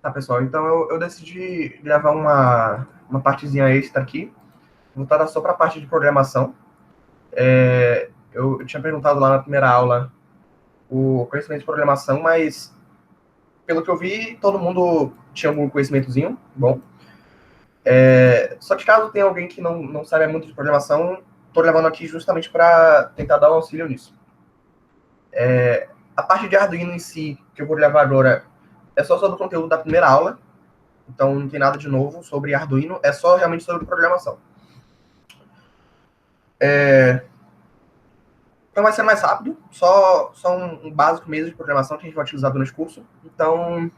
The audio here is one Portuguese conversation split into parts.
Tá, pessoal, então eu decidi gravar uma partezinha extra aqui, voltada só para a parte de programação. Eu tinha perguntado lá na primeira aula o conhecimento de programação, mas pelo que eu vi, todo mundo tinha algum conhecimentozinho, bom. Só que caso tenha alguém que não saiba muito de programação, estou levando aqui justamente para tentar dar um auxílio nisso. A parte de Arduino em si, que eu vou levar agora, é só sobre o conteúdo da primeira aula, então não tem nada de novo sobre Arduino, é só realmente sobre programação. Então vai ser mais rápido, só um básico mesmo de programação que a gente vai utilizar durante o curso. Então,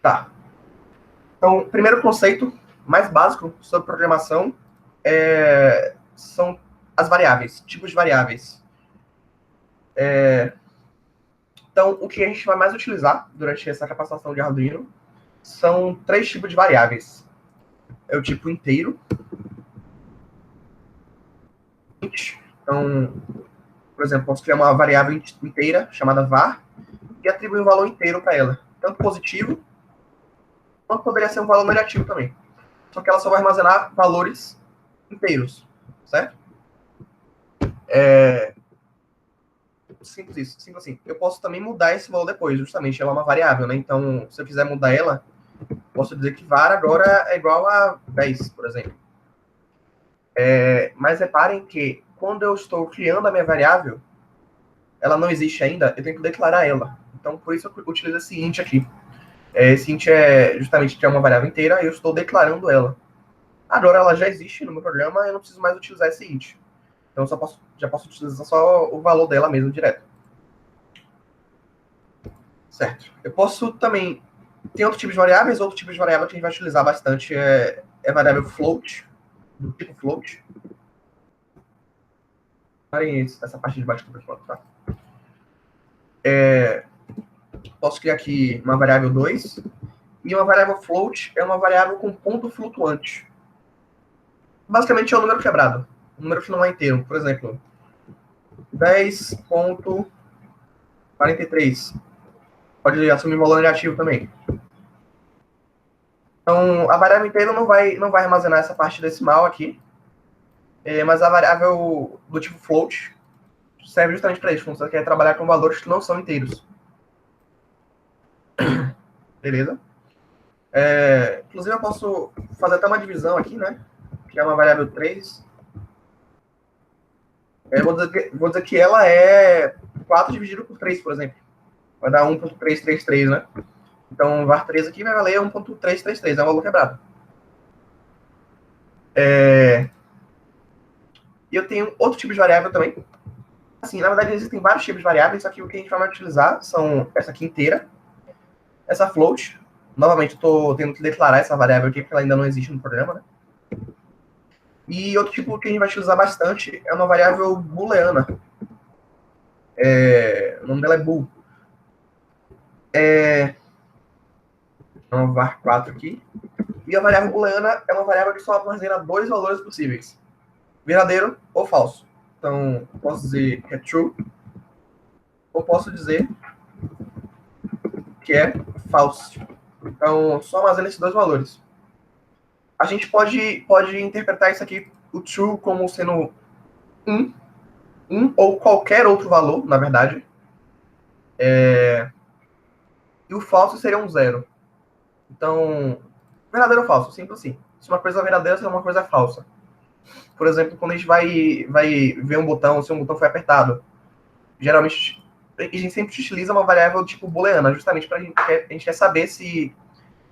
tá. Então, o primeiro conceito mais básico sobre programação são as variáveis, tipos de variáveis. Então, o que a gente vai mais utilizar durante essa capacitação de Arduino são três tipos de variáveis. É o tipo inteiro. Então, por exemplo, posso criar uma variável inteira chamada var e atribuir um valor inteiro para ela, tanto positivo quanto poderia ser um valor negativo também. Só que ela só vai armazenar valores inteiros, certo? Simples isso, simples assim. Eu posso também mudar esse valor depois, justamente, ela é uma variável, né? Então, se eu quiser mudar ela, posso dizer que var agora é igual a 10, por exemplo. Mas reparem que quando eu estou criando a minha variável, ela não existe ainda, eu tenho que declarar ela. Então, por isso eu utilizo esse int aqui. Esse int é justamente que é uma variável inteira, e eu estou declarando ela. Agora ela já existe no meu programa, eu não preciso mais utilizar esse int. Então eu já posso utilizar só o valor dela mesmo direto. Certo. Eu posso também. Tem outro tipo de variáveis, outro tipo de variável que a gente vai utilizar bastante é variável float, do tipo float. Parem essa parte de baixo aqui, tá? Posso criar aqui uma variável 2. E uma variável float é uma variável com ponto flutuante. Basicamente é um número quebrado. Um número que não é inteiro. Por exemplo, 10,43. Pode assumir valor negativo também. Então, a variável inteira não vai armazenar essa parte decimal aqui, mas a variável do tipo float serve justamente para isso, quando você quer trabalhar com valores que não são inteiros. Beleza? Inclusive, eu posso fazer até uma divisão aqui, né? Que é uma variável 3. Vou dizer que ela é 4 dividido por 3, por exemplo. Vai dar 1.333, né? Então, var 3 aqui vai valer 1.333, é um valor quebrado. E eu tenho outro tipo de variável também. Assim, na verdade, existem vários tipos de variáveis, só que o que a gente vai utilizar são essa aqui inteira, essa float. Novamente, eu estou tendo que declarar essa variável aqui, porque ela ainda não existe no programa, né? E outro tipo que a gente vai utilizar bastante é uma variável booleana. O nome dela é bool. Então, var 4 aqui. E a variável booleana é uma variável que só armazena dois valores possíveis: verdadeiro ou falso. Então, posso dizer que é true, ou posso dizer que é false. Então, só armazena esses dois valores. A gente pode interpretar isso aqui, o true, como sendo um ou qualquer outro valor, na verdade. E o falso seria um zero. Então, verdadeiro ou falso, simples assim. Se uma coisa é verdadeira, se uma coisa é falsa. Por exemplo, quando a gente vai ver um botão, se um botão foi apertado, geralmente a gente sempre utiliza uma variável tipo booleana, justamente para a gente quer saber se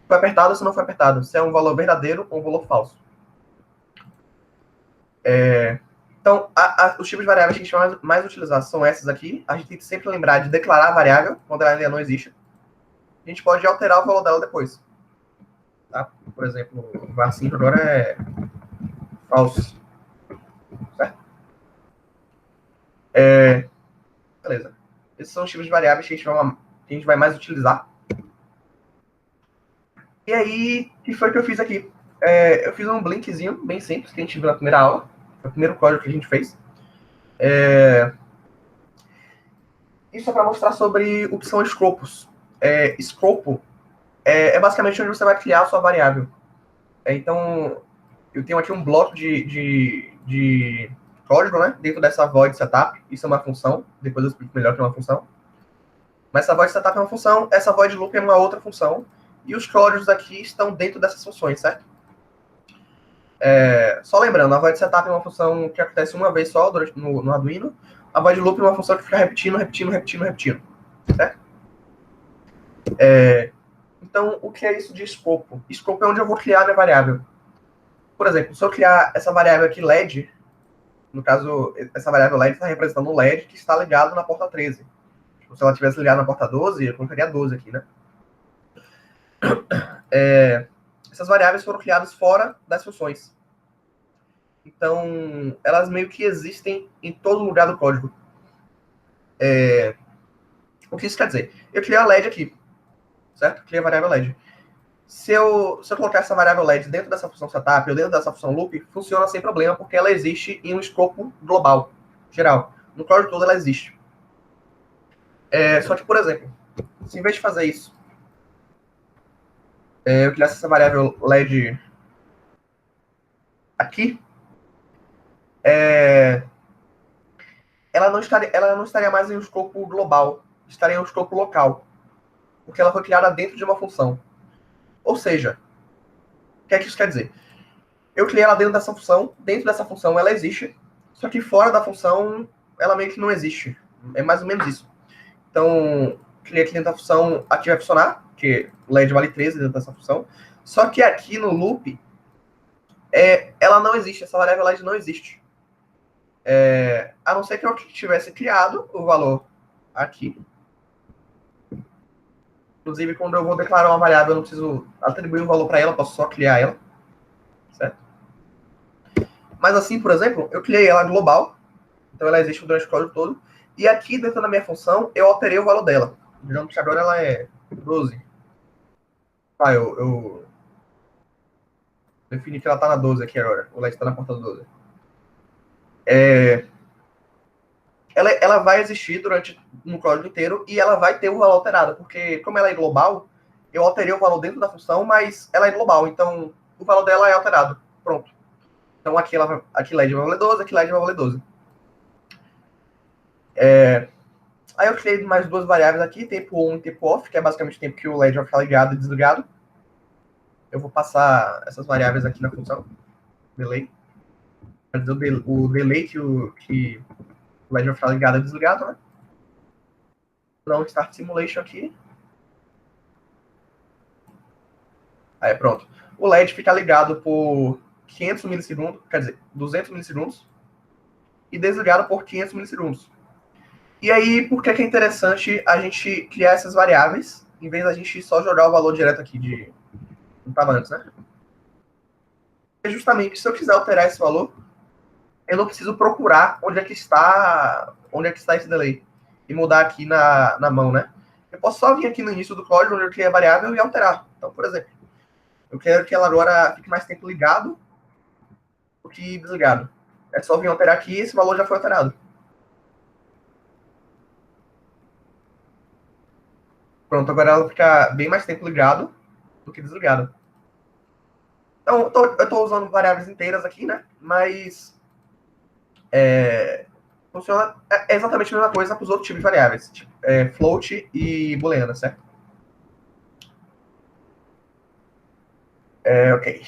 foi apertado ou se não foi apertado, se é um valor verdadeiro ou um valor falso. Então, os tipos de variáveis que a gente vai mais utilizar são essas aqui. A gente tem que sempre lembrar de declarar a variável quando ela ainda não existe. A gente pode alterar o valor dela depois. Tá? Por exemplo, o var 5 agora é false. Certo? Beleza. Esses são os tipos de variáveis que a gente vai mais utilizar. E aí, o que foi que eu fiz aqui? Eu fiz um blinkzinho bem simples que a gente viu na primeira aula. Foi o primeiro código que a gente fez. Isso é para mostrar sobre o que são escopos. Escopo é basicamente onde você vai criar a sua variável. Então, eu tenho aqui um bloco de código, né, dentro dessa void setup. Isso é uma função, depois eu explico melhor o que é uma função. Mas essa void setup é uma função, essa void loop é uma outra função, e os códigos aqui estão dentro dessas funções, certo? Só lembrando, a void setup é uma função que acontece uma vez só no Arduino, a void loop é uma função que fica repetindo, certo? Então, o que é isso de escopo? Escopo é onde eu vou criar a minha variável. Por exemplo, se eu criar essa variável aqui LED, no caso, essa variável LED está representando um LED que está ligado na porta 13. Se ela tivesse ligado na porta 12, eu colocaria 12 aqui, né? Essas variáveis foram criadas fora das funções. Então, elas meio que existem em todo lugar do código. O que isso quer dizer? Eu criei a LED aqui, certo? Criei a variável LED. Se eu colocar essa variável LED dentro dessa função setup ou dentro dessa função loop, funciona sem problema, porque ela existe em um escopo global, geral. No código todo ela existe. Só que, por exemplo, se em vez de fazer isso, eu criasse essa variável LED aqui, ela não estaria mais em um escopo global, estaria em um escopo local, porque ela foi criada dentro de uma função. Ou seja, o que é que isso quer dizer? Eu criei ela dentro dessa função ela existe, só que fora da função ela meio que não existe. É mais ou menos isso. Então, criei aqui dentro da função, aqui vai funcionar, porque LED vale 13 dentro dessa função, só que aqui no loop, ela não existe, essa variável LED não existe. A não ser que eu tivesse criado o valor aqui. Inclusive, quando eu vou declarar uma variável, eu não preciso atribuir um valor para ela, eu posso só criar ela. Certo? Mas assim, por exemplo, eu criei ela global, então ela existe durante o código todo, e aqui dentro da minha função, eu alterei o valor dela. Digamos que agora ela é 12. Eu defini que ela está na 12 aqui agora, ou ela está na porta 12. Ela vai existir no código inteiro e ela vai ter o valor alterado, porque como ela é global, eu alterei o valor dentro da função, mas ela é global, então o valor dela é alterado. Pronto. Então aqui LED vai valer 12, aqui LED vai valer 12. Aí eu criei mais duas variáveis aqui, tempo on e tempo off, que é basicamente o tempo que o LED vai ficar ligado e desligado. Eu vou passar essas variáveis aqui na função delay. Quer dizer, o delay que o LED vai ficar ligado e desligado, né? Não start simulation aqui. Aí pronto. O LED fica ligado por 500 milissegundos, quer dizer, 200 milissegundos, e desligado por 500 milissegundos. E aí, por que é interessante a gente criar essas variáveis, em vez da gente só jogar o valor direto aqui de como estava antes, né? É justamente, se eu quiser alterar esse valor, eu não preciso procurar onde é que está esse delay e mudar aqui na mão, né? Eu posso só vir aqui no início do código, onde eu criei a variável, e alterar. Então, por exemplo, eu quero que ela agora fique mais tempo ligado do que desligado. É só vir alterar aqui e esse valor já foi alterado. Pronto, agora ela fica bem mais tempo ligado do que desligado. Então, eu estou usando variáveis inteiras aqui, né? Mas funciona exatamente a mesma coisa para os outros tipos de variáveis, tipo float e booleana, certo? Ok.